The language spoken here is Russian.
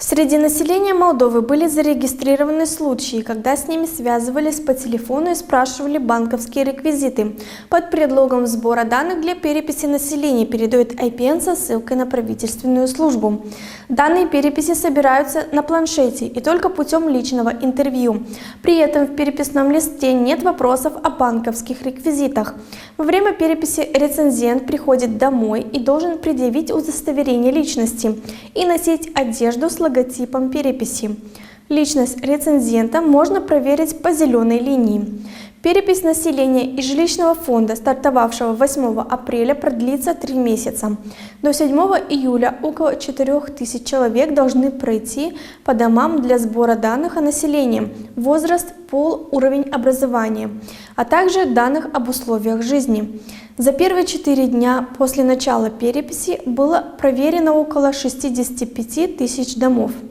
Среди населения Молдовы были зарегистрированы случаи, когда с ними связывались по телефону и спрашивали банковские реквизиты. Под предлогом сбора данных для переписи населения передают IPN со ссылкой на правительственную службу. Данные переписи собираются на планшете и только путем личного интервью. При этом в переписном листе нет вопросов о банковских реквизитах. Во время переписи рецензент приходит домой и должен предъявить удостоверение личности и носить одежду с логотипом переписи. Личность рецензента можно проверить по зеленой линии. Перепись населения и жилищного фонда, стартовавшего 8 апреля, продлится 3 месяца. До 7 июля около 4000 человек должны пройти по домам для сбора данных о населении, возраст, пол, уровень образования, а также данных об условиях жизни. За первые 4 дня после начала переписи было проверено около 65 000 домов.